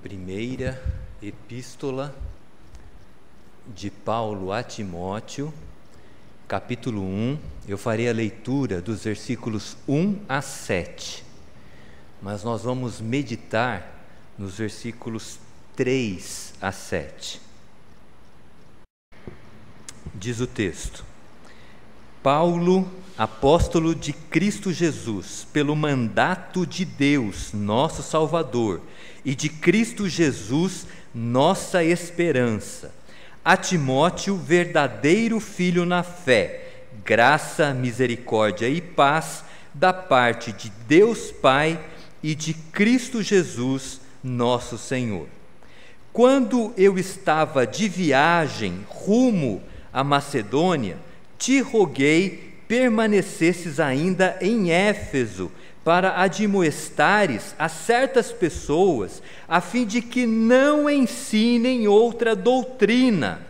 Primeira Epístola de Paulo a Timóteo, capítulo 1, eu farei a leitura dos versículos 1 a 7, mas nós vamos meditar nos versículos 3 a 7. Diz o texto: Paulo, apóstolo de Cristo Jesus, pelo mandato de Deus, nosso Salvador, e de Cristo Jesus, nossa esperança, a Timóteo, verdadeiro filho na fé, graça, misericórdia e paz da parte de Deus Pai e de Cristo Jesus, nosso Senhor. Quando eu estava de viagem rumo à Macedônia, te roguei permanecesses ainda em Éfeso, para admoestares a certas pessoas, a fim de que não ensinem outra doutrina,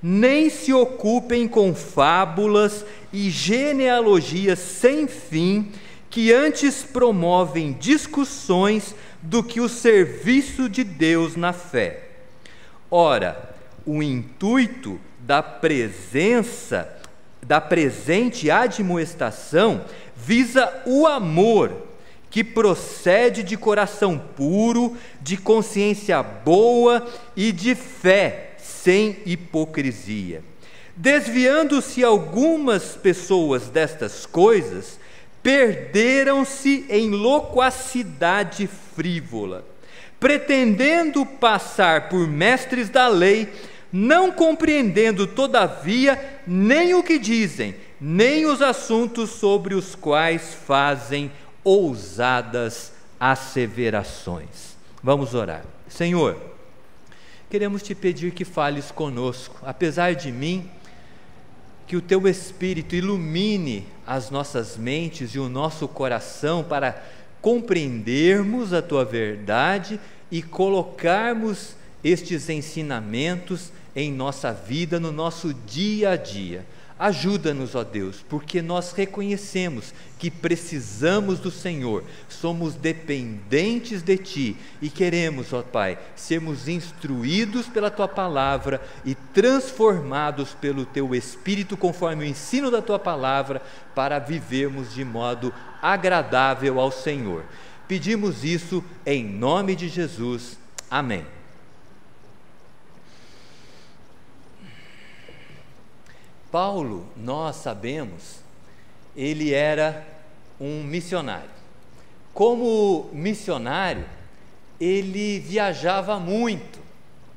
nem se ocupem com fábulas e genealogias sem fim, que antes promovem discussões do que o serviço de Deus na fé. Ora, o intuito da presente admoestação visa o amor, que procede de coração puro, de consciência boa e de fé sem hipocrisia. Desviando-se algumas pessoas destas coisas, perderam-se em loquacidade frívola, pretendendo passar por mestres da lei, não compreendendo, todavia, nem o que dizem, nem os assuntos sobre os quais fazem ousadas asseverações. Vamos orar. Senhor, queremos te pedir que fales conosco, apesar de mim, que o teu Espírito ilumine as nossas mentes e o nosso coração para compreendermos a tua verdade e colocarmos estes ensinamentos em nossa vida, no nosso dia a dia. Ajuda-nos, ó Deus, porque nós reconhecemos que precisamos do Senhor, somos dependentes de Ti e queremos, ó Pai, sermos instruídos pela Tua Palavra e transformados pelo Teu Espírito, conforme o ensino da Tua Palavra, para vivermos de modo agradável ao Senhor. Pedimos isso em nome de Jesus. Amém. Paulo, nós sabemos, ele era um missionário. Como missionário, ele viajava muito,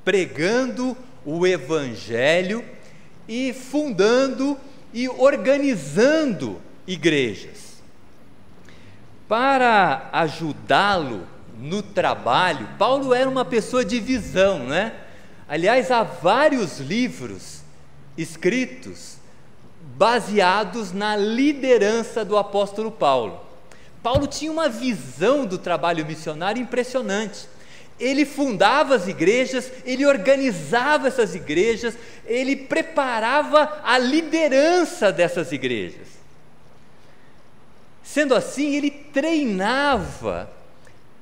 pregando o Evangelho e fundando e organizando igrejas. Para ajudá-lo no trabalho, Paulo era uma pessoa de visão, né? Aliás, há vários livros escritos baseados na liderança do apóstolo Paulo. Paulo tinha uma visão do trabalho missionário impressionante. Ele fundava as igrejas, ele organizava essas igrejas, ele preparava a liderança dessas igrejas. Sendo assim, ele treinava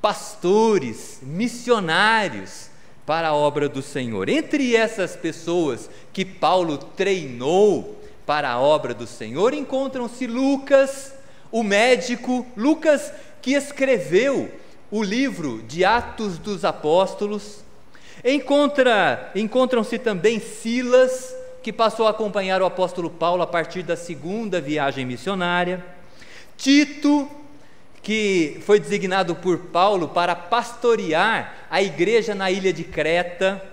pastores, missionários para a obra do Senhor. Entre essas pessoas que Paulo treinou para a obra do Senhor, encontram-se Lucas, o médico, Lucas que escreveu o livro de Atos dos Apóstolos. Encontram-se também Silas, que passou a acompanhar o apóstolo Paulo a partir da segunda viagem missionária. Tito, que foi designado por Paulo para pastorear a igreja na ilha de Creta.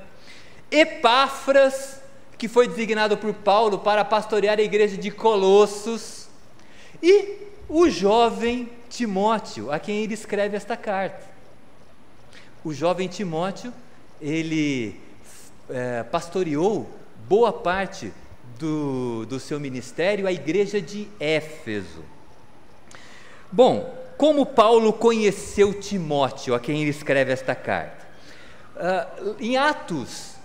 Epáfras, que foi designado por Paulo para pastorear a igreja de Colossos. E o jovem Timóteo, a quem ele escreve esta carta. O jovem Timóteo, ele pastoreou boa parte do seu ministério, a igreja de Éfeso. Bom, como Paulo conheceu Timóteo, a quem ele escreve esta carta? Em Atos,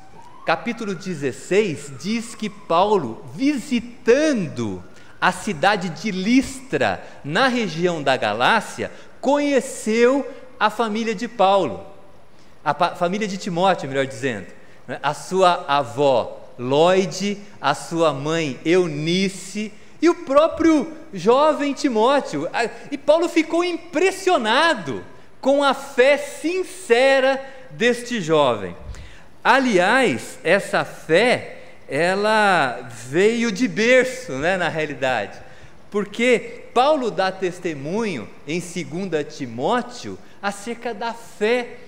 capítulo 16, diz que Paulo, visitando a cidade de Listra, na região da Galácia, conheceu a família de Paulo. família de Timóteo, melhor dizendo, né? A sua avó Lóide, a sua mãe Eunice e o próprio jovem Timóteo. E Paulo ficou impressionado com a fé sincera deste jovem. Aliás, essa fé, ela veio de berço, né, na realidade, porque Paulo dá testemunho em 2 Timóteo acerca da fé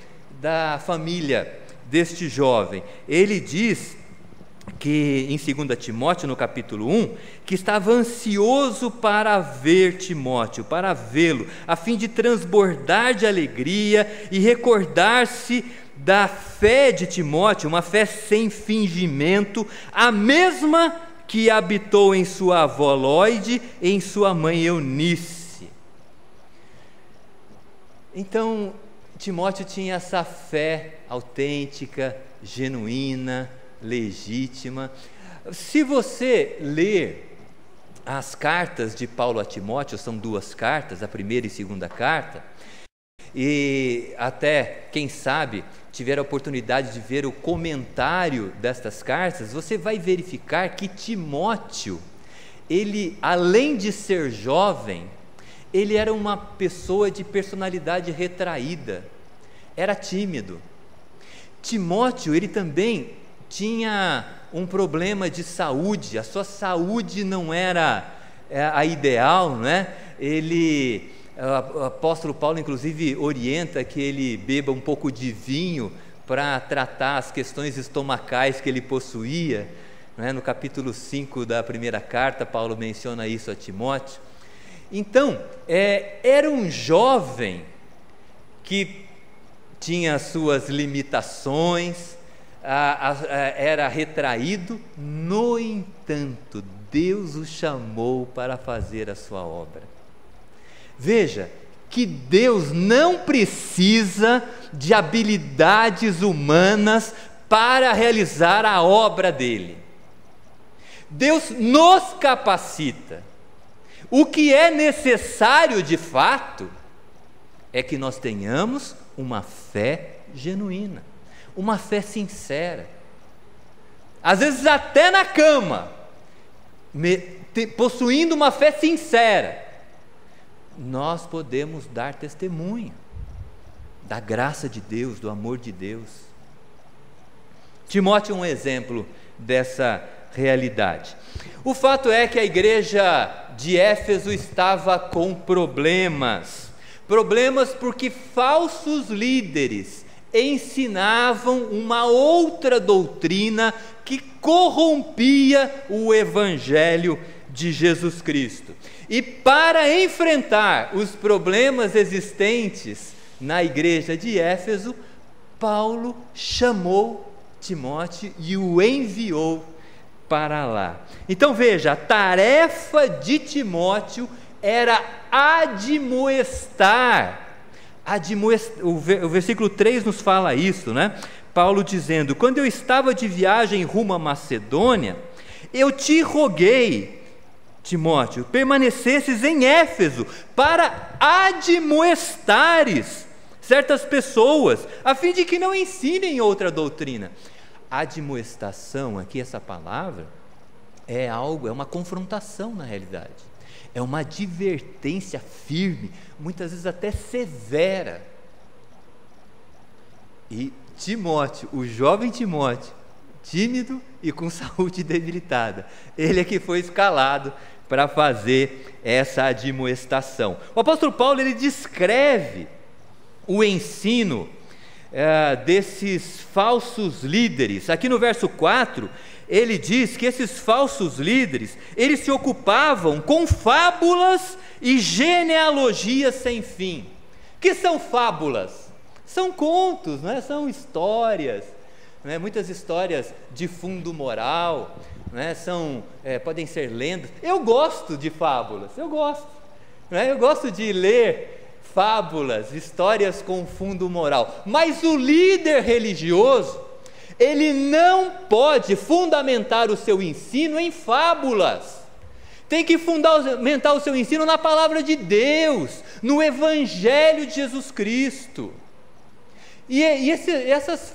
da família deste jovem. Ele diz que em 2 Timóteo, no capítulo 1, que estava ansioso para ver Timóteo, para vê-lo, a fim de transbordar de alegria e recordar-se da fé de Timóteo, uma fé sem fingimento, a mesma que habitou em sua avó Lóide e em sua mãe Eunice. Então, Timóteo tinha essa fé autêntica, genuína, legítima. Se você ler as cartas de Paulo a Timóteo, são 2 cartas, a primeira e segunda carta, e até, quem sabe, tiver a oportunidade de ver o comentário destas cartas, você vai verificar que Timóteo, ele, além de ser jovem, ele era uma pessoa de personalidade retraída, era tímido. Timóteo, ele também tinha um problema de saúde, a sua saúde não era a ideal, né? O apóstolo Paulo, inclusive, orienta que ele beba um pouco de vinho para tratar as questões estomacais que ele possuía, né? No capítulo 5 da primeira carta, Paulo menciona isso a Timóteo. Então, era um jovem que tinha suas limitações, era retraído, no entanto, Deus o chamou para fazer a sua obra. Veja que Deus não precisa de habilidades humanas para realizar a obra dele. Deus nos capacita. O que é necessário de fato é que nós tenhamos uma fé genuína, uma fé sincera. Às vezes até na cama, possuindo uma fé sincera, nós podemos dar testemunho da graça de Deus, do amor de Deus. Timóteo é um exemplo dessa realidade. O fato é que a igreja de Éfeso estava com problemas porque falsos líderes ensinavam uma outra doutrina que corrompia o evangelho de Jesus Cristo. E para enfrentar os problemas existentes na igreja de Éfeso, Paulo chamou Timóteo e o enviou para lá. Então veja, a tarefa de Timóteo era admoestar. O versículo 3 nos fala isso, né? Paulo dizendo: quando eu estava de viagem rumo à Macedônia, eu te roguei, Timóteo, permanecesses em Éfeso para admoestares certas pessoas, a fim de que não ensinem outra doutrina. Admoestação, aqui essa palavra, é uma confrontação na realidade, é uma advertência firme, muitas vezes até severa. E Timóteo, o jovem Timóteo, tímido e com saúde debilitada, ele é que foi escalado para fazer essa admoestação. O apóstolo Paulo, ele descreve o ensino desses falsos líderes. Aqui no verso 4, ele diz que esses falsos líderes, eles se ocupavam com fábulas e genealogias sem fim. O que são fábulas? São contos, né? São histórias, né? Muitas histórias de fundo moral, né? Podem ser lendas. Eu gosto de fábulas, eu gosto de ler fábulas, histórias com fundo moral, mas o líder religioso, ele não pode fundamentar o seu ensino em fábulas, tem que fundamentar o seu ensino na palavra de Deus, no Evangelho de Jesus Cristo. Esses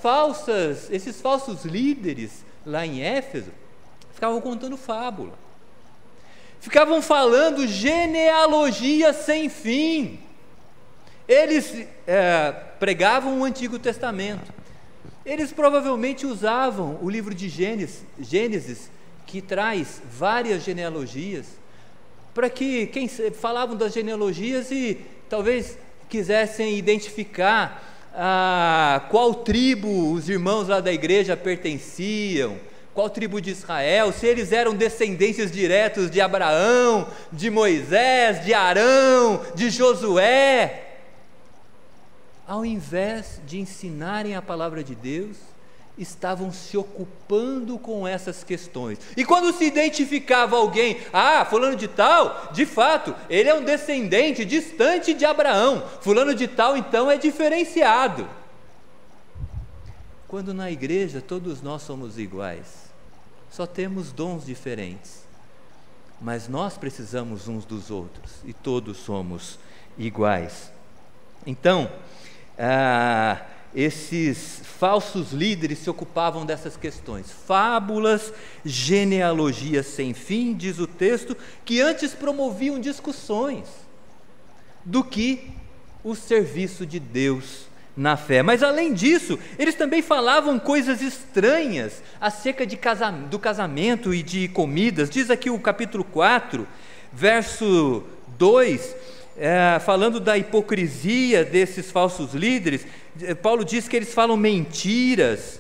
falsos líderes lá em Éfeso ficavam contando fábula, ficavam falando genealogia sem fim. Eles pregavam o Antigo Testamento. Eles provavelmente usavam o livro de Gênesis, que traz várias genealogias, para que falavam das genealogias e talvez quisessem identificar qual tribo os irmãos lá da igreja pertenciam, qual tribo de Israel, se eles eram descendentes diretos de Abraão, de Moisés, de Arão, de Josué. Ao invés de ensinarem a palavra de Deus, estavam se ocupando com essas questões. E quando se identificava alguém, fulano de tal, de fato, ele é um descendente distante de Abraão, fulano de tal então é diferenciado. Quando na igreja todos nós somos iguais, só temos dons diferentes, mas nós precisamos uns dos outros e todos somos iguais. Então, esses falsos líderes se ocupavam dessas questões, fábulas, genealogias sem fim, diz o texto, que antes promoviam discussões do que o serviço de Deus na fé. Mas além disso, eles também falavam coisas estranhas acerca do casamento e de comidas. Diz aqui o capítulo 4, verso 2, falando da hipocrisia desses falsos líderes. Paulo diz que eles falam mentiras,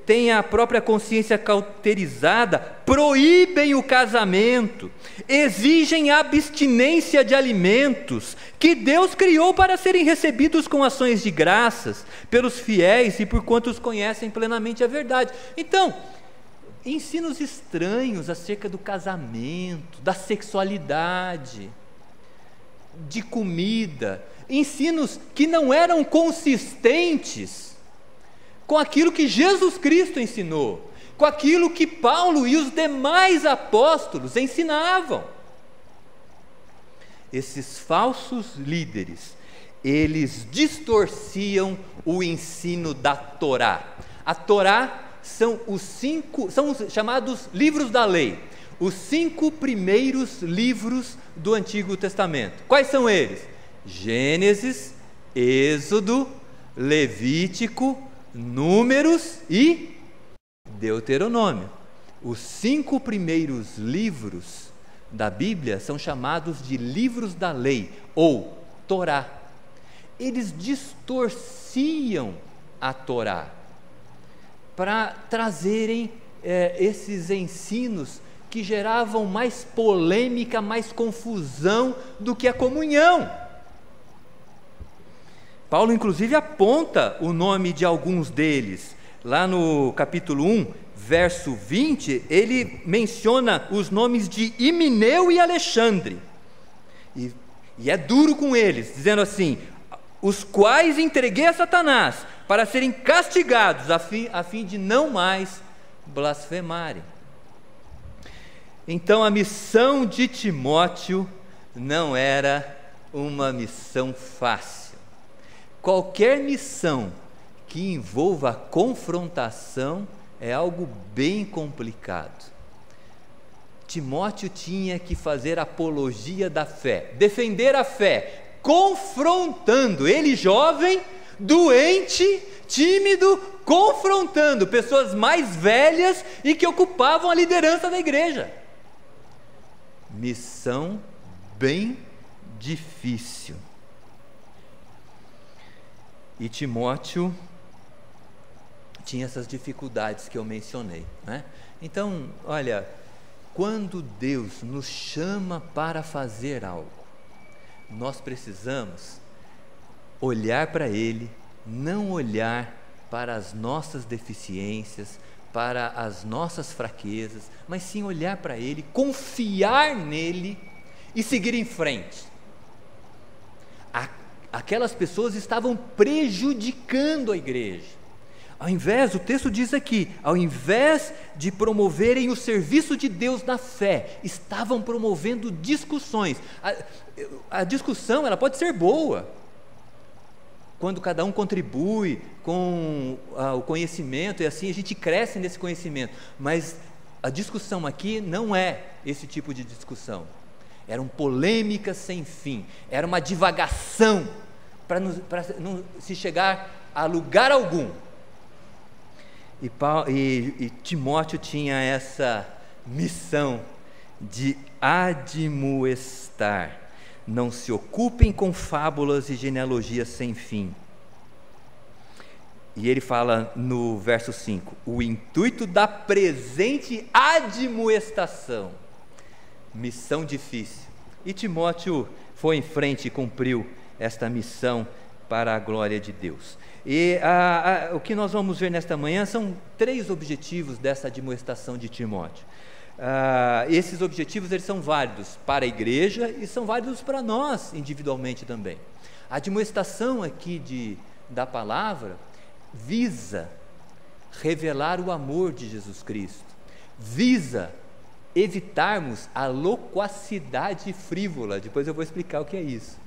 têm a própria consciência cauterizada, proíbem o casamento, exigem abstinência de alimentos que Deus criou para serem recebidos com ações de graças pelos fiéis e por quantos conhecem plenamente a verdade. Então, ensinos estranhos acerca do casamento, da sexualidade, de comida, ensinos que não eram consistentes com aquilo que Jesus Cristo ensinou, com aquilo que Paulo e os demais apóstolos ensinavam. Esses falsos líderes, eles distorciam o ensino da Torá. A Torá são os chamados livros da lei, os 5 primeiros livros do Antigo Testamento. Quais são eles? Gênesis, Êxodo, Levítico, Números e Deuteronômio. Os 5 primeiros livros da Bíblia são chamados de livros da lei, ou Torá. Eles distorciam a Torá para trazerem esses ensinos que geravam mais polêmica, mais confusão do que a comunhão. Paulo inclusive aponta o nome de alguns deles. Lá no capítulo 1, verso 20, ele menciona os nomes de Himeneu e Alexandre, e é duro com eles, dizendo assim: os quais entreguei a Satanás para serem castigados, a fim de não mais blasfemarem. Então a missão de Timóteo não era uma missão fácil. Qualquer missão que envolva confrontação é algo bem complicado. Timóteo tinha que fazer apologia da fé, defender a fé, confrontando, ele jovem, doente, tímido, confrontando pessoas mais velhas e que ocupavam a liderança da igreja. Missão bem difícil. E Timóteo tinha essas dificuldades que eu mencionei, né? Então, olha, quando Deus nos chama para fazer algo, nós precisamos olhar para Ele, não olhar para as nossas deficiências, para as nossas fraquezas, mas sim olhar para Ele, confiar nele e seguir em frente. Aquelas pessoas estavam prejudicando a igreja. O texto diz aqui, ao invés de promoverem o serviço de Deus na fé, estavam promovendo discussões. A discussão, ela pode ser boa, quando cada um contribui com o conhecimento, e assim a gente cresce nesse conhecimento, mas a discussão aqui não é esse tipo de discussão. Eram polêmicas sem fim, era uma divagação para não se chegar a lugar algum. E Timóteo tinha essa missão de admoestar. Não se ocupem com fábulas e genealogias sem fim. E ele fala no verso 5, o intuito da presente admoestação. Missão difícil. E Timóteo foi em frente e cumpriu esta missão para a glória de Deus. E o que nós vamos ver nesta manhã são 3 objetivos dessa admoestação de Timóteo. Esses objetivos eles são válidos para a igreja e são válidos para nós individualmente também. A admoestação aqui da palavra visa revelar o amor de Jesus Cristo, visa evitarmos a loquacidade frívola, depois eu vou explicar o que é isso,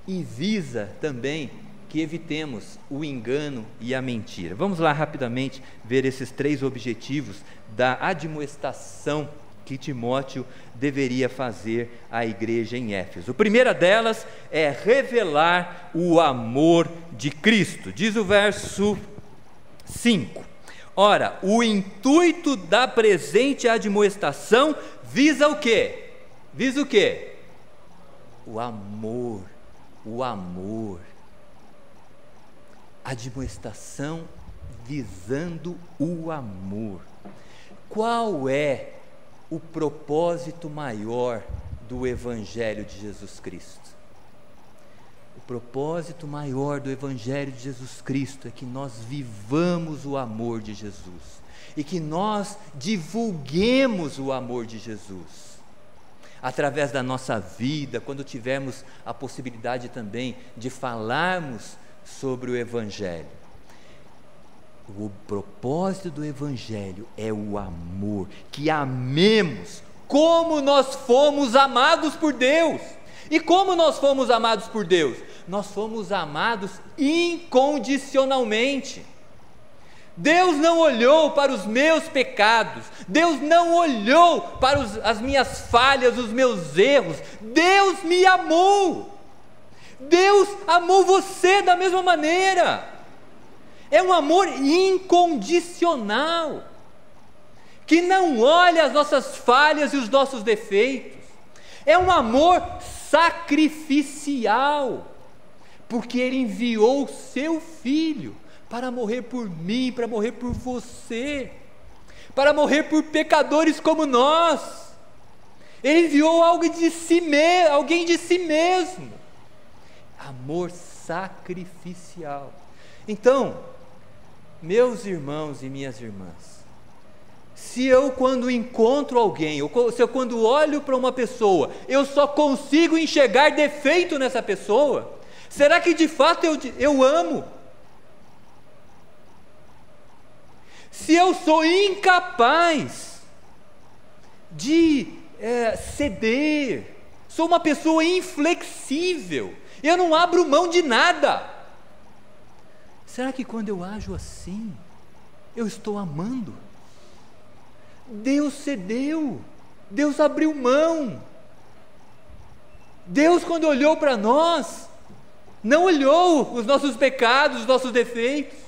e visa também que evitemos o engano e a mentira. Vamos lá rapidamente ver esses 3 objetivos da admoestação que Timóteo deveria fazer à igreja em Éfeso. A primeira delas é revelar o amor de Cristo. Diz o verso 5. Ora, o intuito da presente admoestação visa o quê? Visa o quê? O amor. O amor. Admoestação visando o amor. Qual é o propósito maior do Evangelho de Jesus Cristo? O propósito maior do Evangelho de Jesus Cristo é que nós vivamos o amor de Jesus e que nós divulguemos o amor de Jesus através da nossa vida, quando tivermos a possibilidade também de falarmos sobre o Evangelho. O propósito do Evangelho é o amor, que amemos como nós fomos amados por Deus. E como nós fomos amados por Deus? Nós fomos amados incondicionalmente. Deus não olhou para os meus pecados, Deus não olhou para as minhas falhas, os meus erros. Deus me amou. Deus amou você da mesma maneira. É um amor incondicional, que não olha as nossas falhas e os nossos defeitos. É um amor sacrificial, porque Ele enviou o seu Filho para morrer por mim, para morrer por você, para morrer por pecadores como nós. Ele enviou alguém de si mesmo. Amor sacrificial. Então, meus irmãos e minhas irmãs, se eu quando encontro alguém, ou se eu quando olho para uma pessoa, eu só consigo enxergar defeito nessa pessoa, será que de fato eu amo? Se eu sou incapaz de ceder, sou uma pessoa inflexível, eu não abro mão de nada, será que quando eu ajo assim, eu estou amando? Deus cedeu, Deus abriu mão. Deus, quando olhou para nós, não olhou os nossos pecados, os nossos defeitos.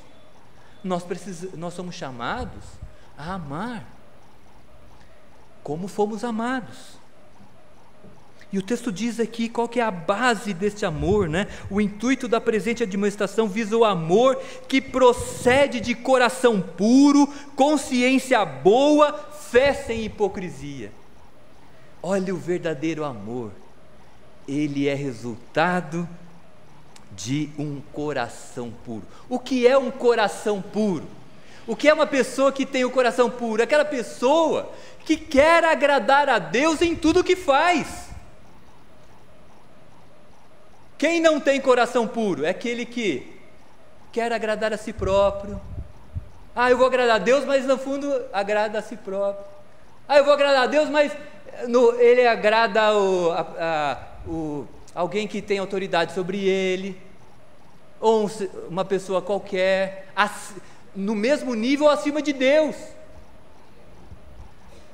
Nós somos chamados a amar como fomos amados. E o texto diz aqui qual que é a base deste amor, né? O intuito da presente admoestação visa o amor que procede de coração puro, consciência boa, fé sem hipocrisia. Olha o verdadeiro amor, ele é resultado de um coração puro. O que é um coração puro? O que é uma pessoa que tem o coração puro? Aquela pessoa que quer agradar a Deus em tudo o que faz. Quem não tem coração puro? É aquele que quer agradar a si próprio. Eu vou agradar a Deus, mas no fundo agrada a si próprio. Eu vou agradar a Deus, mas ele agrada alguém que tem autoridade sobre ele. ou uma pessoa qualquer, no mesmo nível ou acima de Deus.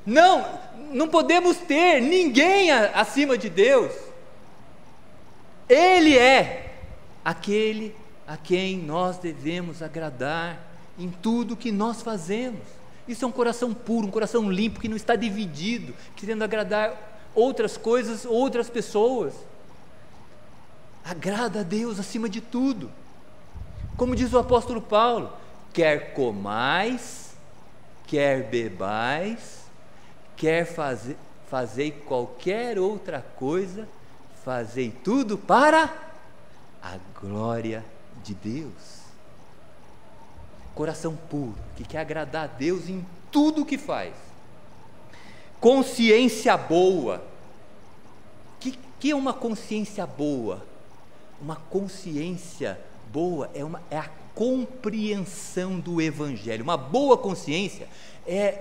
Não podemos ter ninguém acima de Deus. Ele é aquele a quem nós devemos agradar em tudo que nós fazemos. Isso é um coração puro, um coração limpo, que não está dividido, querendo agradar outras coisas, outras pessoas. Agrada a Deus acima de tudo. Como diz o apóstolo Paulo: quer comais, quer bebais, quer fazer qualquer outra coisa, fazei tudo para a glória de Deus. Coração puro, que quer agradar a Deus em tudo o que faz. Consciência boa. Que é uma consciência boa? Uma consciência boa é a compreensão do Evangelho. Uma boa consciência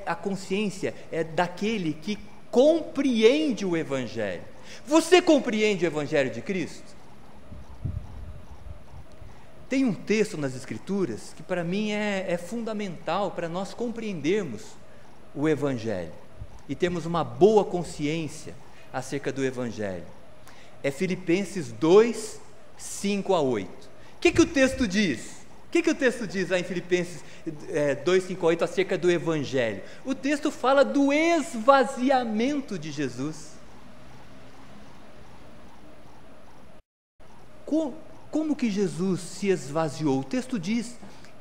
a consciência daquele que compreende o Evangelho. Você compreende o Evangelho de Cristo? Tem um texto nas Escrituras que para mim é fundamental para nós compreendermos o Evangelho e termos uma boa consciência acerca do Evangelho. É Filipenses 2, 5 a 8. O que o texto diz? O que o texto diz lá em Filipenses 2, 5 a 8 acerca do Evangelho? O texto fala do esvaziamento de Jesus. Como que Jesus se esvaziou? O texto diz: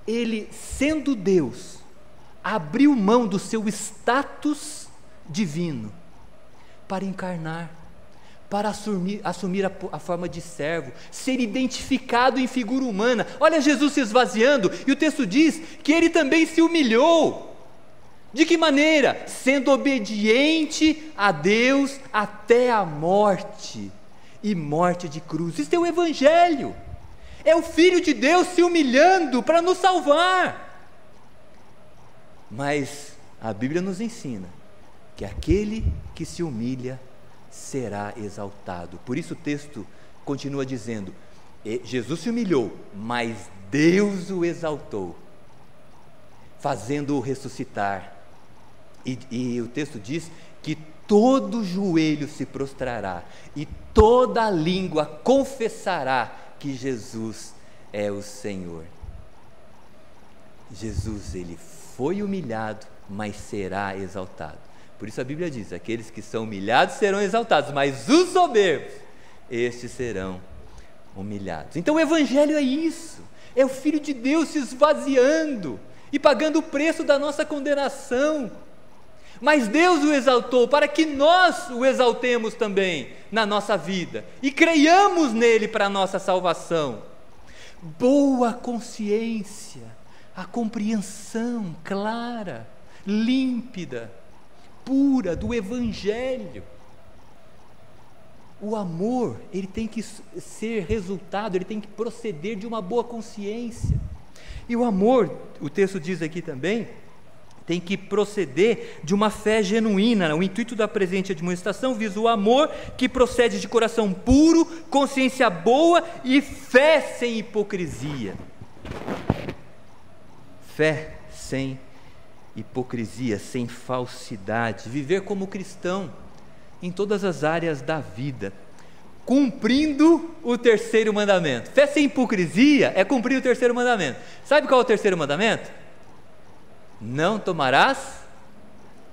ele, sendo Deus, abriu mão do seu status divino para encarnar, para assumir a forma de servo, ser identificado em figura humana. Olha Jesus se esvaziando, e o texto diz que ele também se humilhou. De que maneira? Sendo obediente a Deus até a morte, e morte de cruz. Isso é o Evangelho, é o Filho de Deus se humilhando para nos salvar. Mas a Bíblia nos ensina que aquele que se humilha será exaltado. Por isso o texto continua dizendo: Jesus se humilhou, mas Deus o exaltou, fazendo-o ressuscitar. E o texto diz que todo joelho se prostrará e toda língua confessará que Jesus é o Senhor. Jesus, ele foi humilhado, mas será exaltado. Por isso a Bíblia diz: aqueles que são humilhados serão exaltados, mas os soberbos, estes serão humilhados. Então o Evangelho é isso, é o Filho de Deus se esvaziando e pagando o preço da nossa condenação. Mas Deus o exaltou para que nós o exaltemos também na nossa vida e creiamos nele para a nossa salvação. Boa consciência, a compreensão clara, límpida, pura do Evangelho. O amor, ele tem que ser resultado, ele tem que proceder de uma boa consciência. E o amor, o texto diz aqui também, tem que proceder de uma fé genuína. O intuito da presente admoestação visa o amor que procede de coração puro, consciência boa e fé sem hipocrisia. Fé sem hipocrisia, sem falsidade. Viver como cristão em todas as áreas da vida, cumprindo o terceiro mandamento. Fé sem hipocrisia é cumprir o terceiro mandamento. Sabe qual é o terceiro mandamento? Não tomarás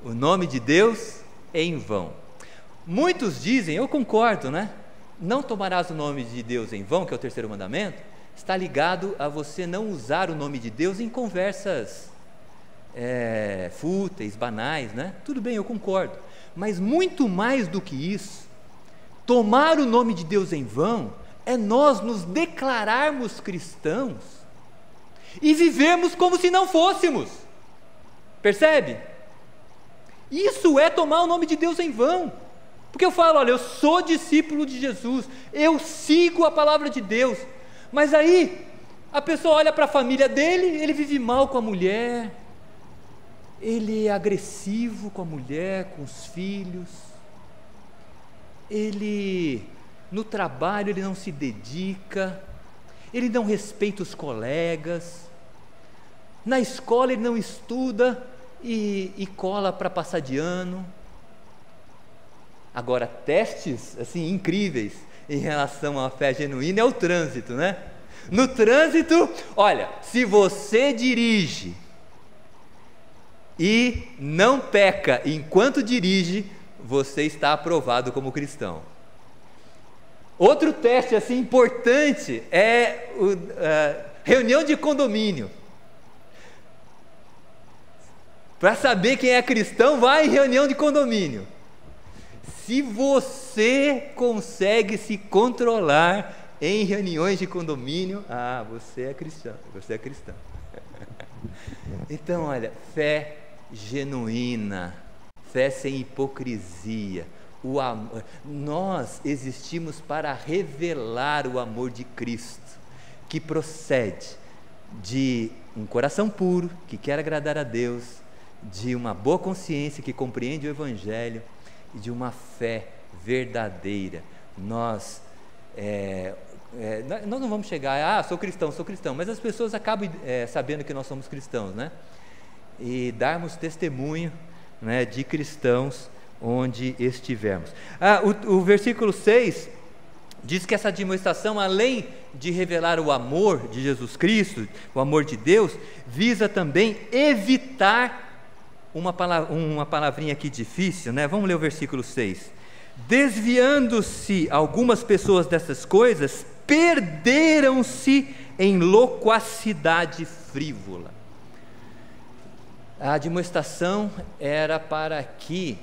o nome de Deus em vão. Muitos dizem, eu concordo, né? Não tomarás o nome de Deus em vão, que é o terceiro mandamento, está ligado a você não usar o nome de Deus em conversas fúteis, banais, né? Tudo bem, eu concordo. Mas muito mais do que isso, tomar o nome de Deus em vão é nós nos declararmos cristãos e vivermos como se não fôssemos. Percebe? Isso é tomar o nome de Deus em vão. Porque eu falo, olha, eu sou discípulo de Jesus, eu sigo a palavra de Deus, mas aí a pessoa olha para a família dele, ele vive mal com a mulher, ele é agressivo com a mulher, com os filhos, ele no trabalho ele não se dedica, ele não respeita os colegas, na escola ele não estuda e cola para passar de ano. Agora, testes assim incríveis em relação à fé genuína é o trânsito, né? No trânsito, olha, se você dirige e não peca enquanto dirige, você está aprovado como cristão. Outro teste assim importante é reunião de condomínio. Para saber quem é cristão, vai em reunião de condomínio. Se você consegue se controlar em reuniões de condomínio, você é cristão, você é cristão. Então, olha, fé genuína, fé sem hipocrisia, o amor. Nós existimos para revelar o amor de Cristo, que procede de um coração puro, que quer agradar a Deus, de uma boa consciência, que compreende o Evangelho, e de uma fé verdadeira. Nós não vamos chegar, sou cristão, mas as pessoas acabam sabendo que nós somos cristãos, né? E darmos testemunho, né, de cristãos onde estivermos. O versículo 6 diz que essa demonstração, além de revelar o amor de Jesus Cristo, o amor de Deus, visa também evitar uma palavrinha aqui difícil, né? Vamos ler o versículo 6. Desviando-se algumas pessoas dessas coisas, perderam-se em loquacidade frívola. A demonstração era para que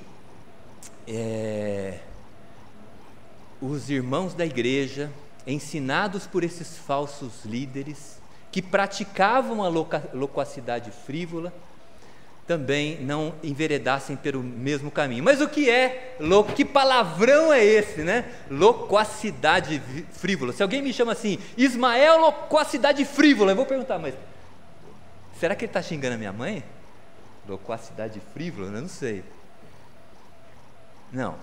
os irmãos da igreja, ensinados por esses falsos líderes, que praticavam a loquacidade frívola, também não enveredassem pelo mesmo caminho. Mas o que é louco? Que palavrão é esse, né? Loquacidade frívola. Se alguém me chama assim, Ismael, loquacidade frívola, eu vou perguntar, mas será que ele está xingando a minha mãe? Loquacidade frívola? Eu não sei. Não,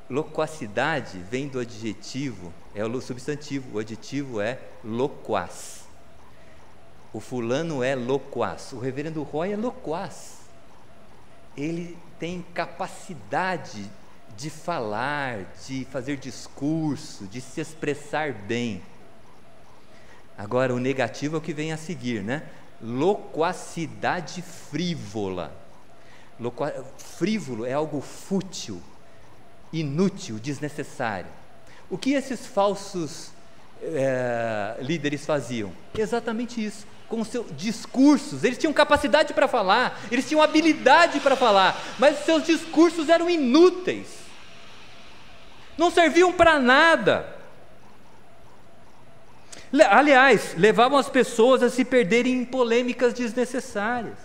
loquacidade vem do adjetivo, é o substantivo, o adjetivo é loquaz. O fulano é loquaz, o reverendo Roy é loquaz. Ele tem capacidade de falar, de fazer discurso, de se expressar bem. Agora, o negativo é o que vem a seguir, né? Loquacidade frívola. Frívolo é algo fútil, inútil, desnecessário. O que esses falsos líderes faziam? Exatamente isso. Com seus discursos, eles tinham capacidade para falar, eles tinham habilidade para falar, mas seus discursos eram inúteis, não serviam para nada. Aliás, levavam as pessoas a se perderem em polêmicas desnecessárias.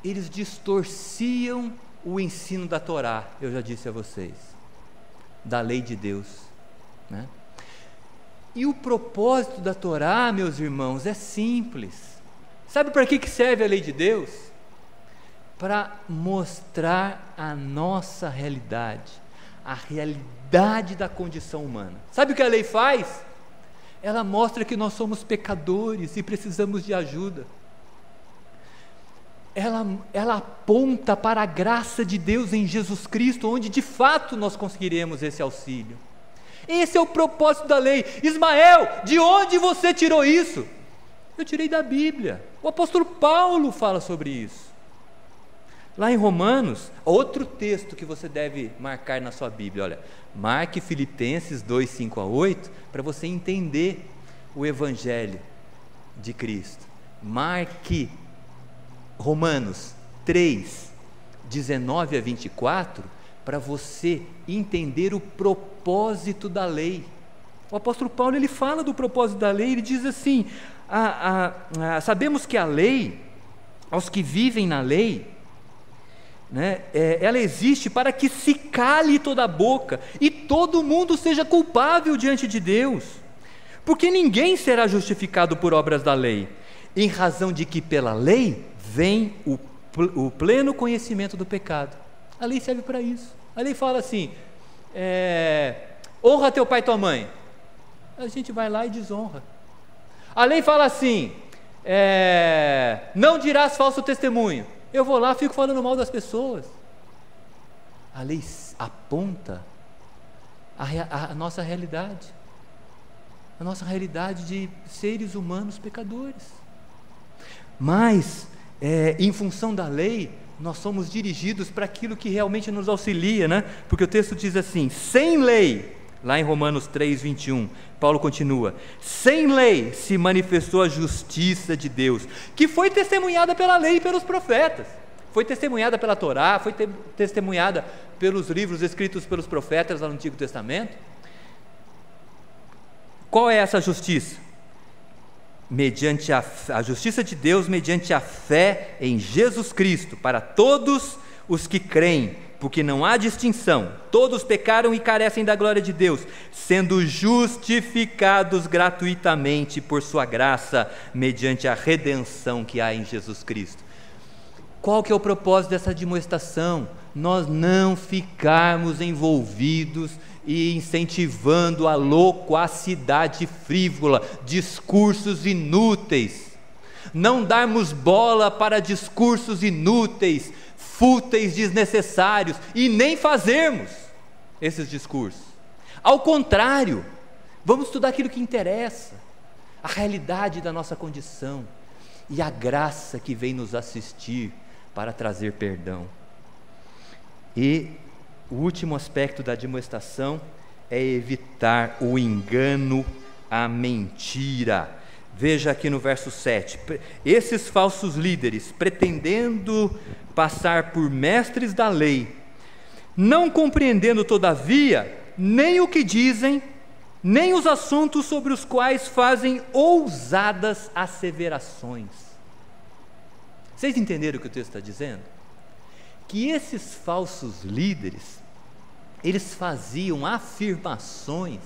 Eles distorciam o ensino da Torá, eu já disse a vocês, da lei de Deus, né? E o propósito da Torá, meus irmãos, é simples. Sabe para que serve a lei de Deus? Para mostrar a nossa realidade, a realidade da condição humana. Sabe o que a lei faz? Ela mostra que nós somos pecadores e precisamos de ajuda. Ela aponta para a graça de Deus em Jesus Cristo, onde de fato nós conseguiremos esse auxílio. Esse é o propósito da lei. Ismael, de onde você tirou isso? Eu tirei da Bíblia. O apóstolo Paulo fala sobre isso. Lá em Romanos, outro texto que você deve marcar na sua Bíblia, olha, marque Filipenses 2, 5 a 8, para você entender o Evangelho de Cristo. Marque Romanos 3, 19 a 24, para você entender o propósito da lei. O apóstolo Paulo, ele fala do propósito da lei, ele diz assim, sabemos que a lei, aos que vivem na lei, né, ela existe para que se cale toda a boca, e todo mundo seja culpável diante de Deus, porque ninguém será justificado por obras da lei, em razão de que pela lei vem o pleno conhecimento do pecado. A lei serve para isso. A lei fala assim, honra teu pai e tua mãe. A gente vai lá e desonra. A lei fala assim, não dirás falso testemunho. Eu vou lá e fico falando mal das pessoas. A lei aponta a nossa realidade. A nossa realidade de seres humanos pecadores. Mas, em função da lei, nós somos dirigidos para aquilo que realmente nos auxilia, né? Porque o texto diz assim, sem lei, lá em Romanos 3, 21, Paulo continua, sem lei se manifestou a justiça de Deus, que foi testemunhada pela lei e pelos profetas, foi testemunhada pela Torá, foi testemunhada pelos livros escritos pelos profetas lá no Antigo Testamento. Qual é essa justiça? Mediante a justiça de Deus, mediante a fé em Jesus Cristo, para todos os que creem, porque não há distinção, todos pecaram e carecem da glória de Deus, sendo justificados gratuitamente por sua graça, mediante a redenção que há em Jesus Cristo. Qual que é o propósito dessa admoestação? Nós não ficarmos envolvidos e incentivando a loquacidade frívola, discursos inúteis, não darmos bola para discursos inúteis, fúteis, desnecessários, e nem fazermos esses discursos. Ao contrário, vamos estudar aquilo que interessa, a realidade da nossa condição e a graça que vem nos assistir para trazer perdão. E o último aspecto da admoestação é evitar o engano, a mentira. Veja aqui no verso 7, esses falsos líderes, pretendendo passar por mestres da lei, não compreendendo todavia nem o que dizem, nem os assuntos sobre os quais fazem ousadas asseverações. Vocês entenderam o que o texto está dizendo? Que esses falsos líderes, eles faziam afirmações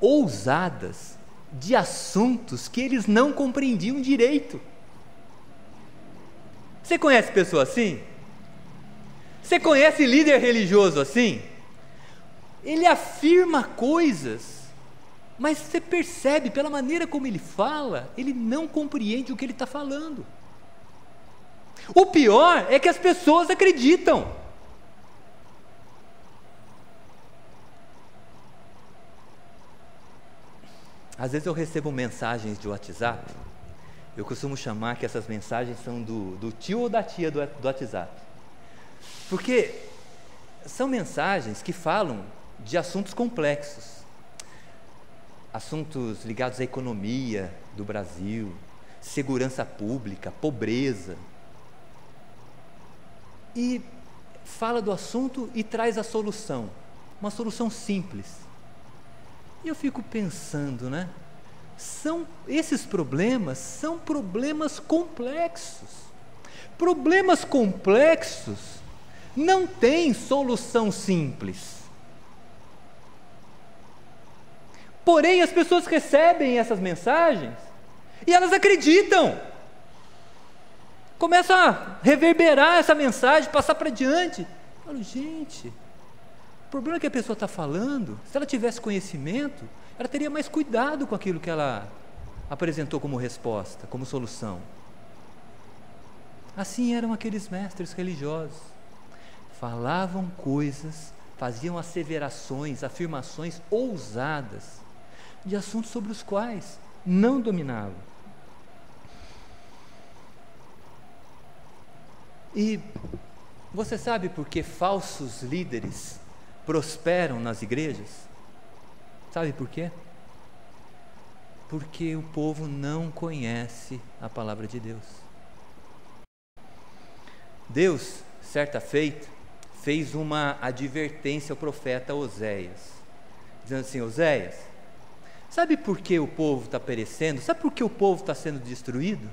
ousadas de assuntos que eles não compreendiam direito. Você conhece pessoa assim? Você conhece líder religioso assim? Ele afirma coisas, mas você percebe pela maneira como ele fala, ele não compreende o que ele está falando. O pior é que as pessoas acreditam. Às vezes eu recebo mensagens de WhatsApp, eu costumo chamar que essas mensagens são do tio ou da tia do WhatsApp, porque são mensagens que falam de assuntos complexos, assuntos ligados à economia do Brasil, segurança pública, pobreza, e fala do assunto e traz a solução, uma solução simples. E eu fico pensando, né? Esses problemas são problemas complexos. Problemas complexos não têm solução simples. Porém, as pessoas recebem essas mensagens e elas acreditam. Começa a reverberar essa mensagem, passar para diante. Eu falo, gente, o problema que a pessoa está falando, se ela tivesse conhecimento, ela teria mais cuidado com aquilo que ela apresentou como resposta, como solução. Assim eram aqueles mestres religiosos. Falavam coisas, faziam asseverações, afirmações ousadas, de assuntos sobre os quais não dominavam. E você sabe por que falsos líderes prosperam nas igrejas? Sabe por quê? Porque o povo não conhece a palavra de Deus. Deus, certa feita, fez uma advertência ao profeta Oséias, dizendo assim: Oséias, sabe por que o povo está perecendo? Sabe por que o povo está sendo destruído?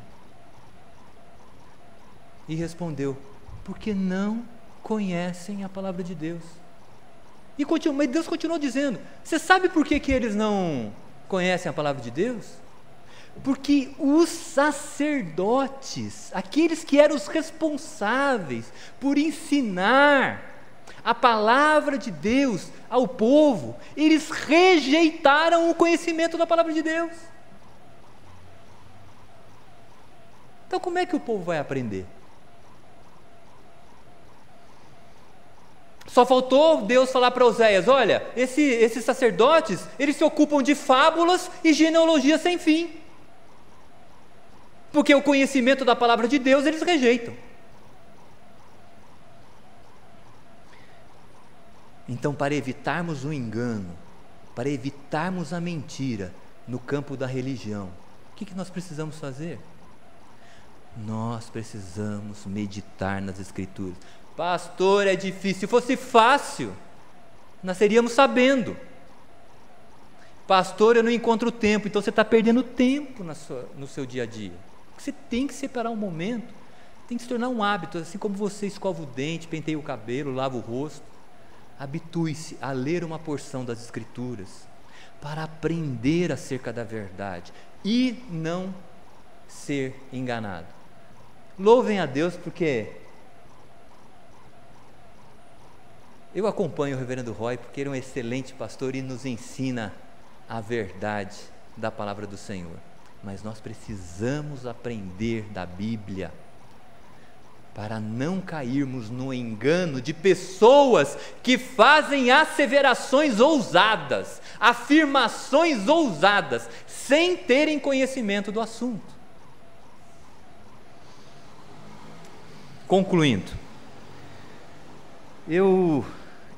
E respondeu: porque não conhecem a palavra de Deus. Mas Deus continuou dizendo: você sabe por que eles não conhecem a palavra de Deus? Porque os sacerdotes, aqueles que eram os responsáveis por ensinar a palavra de Deus ao povo, eles rejeitaram o conhecimento da palavra de Deus. Então como é que o povo vai aprender? Só faltou Deus falar para Oséias: olha, esses sacerdotes, eles se ocupam de fábulas e genealogia sem fim, porque o conhecimento da palavra de Deus eles rejeitam. Então, para evitarmos o engano, para evitarmos a mentira no campo da religião, o que nós precisamos fazer? Nós precisamos meditar nas Escrituras. Pastor, é difícil. Se fosse fácil, nós seríamos sabendo. Pastor, eu não encontro tempo. Então você está perdendo tempo no seu dia a dia. Você tem que separar um momento, tem que se tornar um hábito. Assim como você escova o dente, penteia o cabelo, lava o rosto, habitue-se a ler uma porção das Escrituras para aprender acerca da verdade e não ser enganado. Louvem a Deus, porque eu acompanho o reverendo Roy, porque ele é um excelente pastor e nos ensina a verdade da palavra do Senhor. Mas nós precisamos aprender da Bíblia para não cairmos no engano de pessoas que fazem asseverações ousadas, afirmações ousadas, sem terem conhecimento do assunto. Concluindo, eu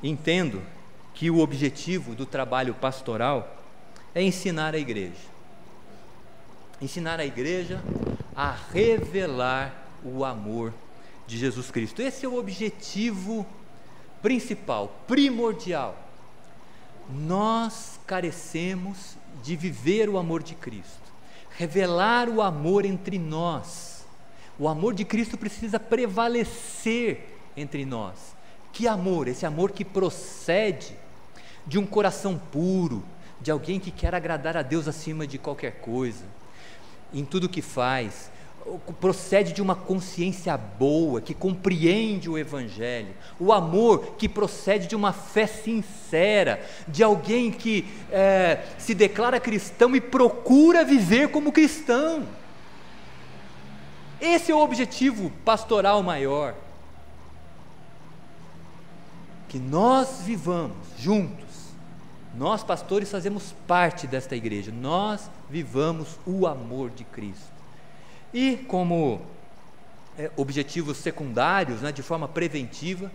entendo que o objetivo do trabalho pastoral é ensinar a igreja a revelar o amor de Jesus Cristo. Esse é o objetivo principal, primordial. Nós carecemos de viver o amor de Cristo, revelar o amor entre nós. O amor de Cristo precisa prevalecer entre nós. Que amor? Esse amor que procede de um coração puro, de alguém que quer agradar a Deus acima de qualquer coisa, em tudo que faz, procede de uma consciência boa, que compreende o Evangelho. O amor que procede de uma fé sincera, de alguém que se declara cristão e procura viver como cristão. Esse é o objetivo pastoral maior. Que nós vivamos juntos, nós pastores fazemos parte desta igreja, nós vivamos o amor de Cristo. E como objetivos secundários, de forma preventiva,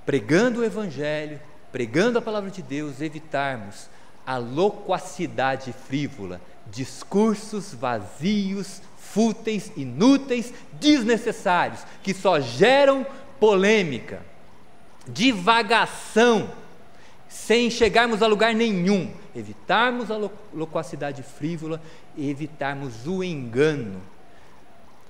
pregando o Evangelho, pregando a palavra de Deus, evitarmos a loquacidade frívola, discursos vazios, fúteis, inúteis, desnecessários, que só geram polêmica, divagação, sem chegarmos a lugar nenhum. Evitarmos a loquacidade frívola e evitarmos o engano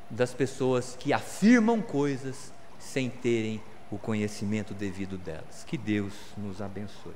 das pessoas que afirmam coisas sem terem o conhecimento devido delas. Que Deus nos abençoe.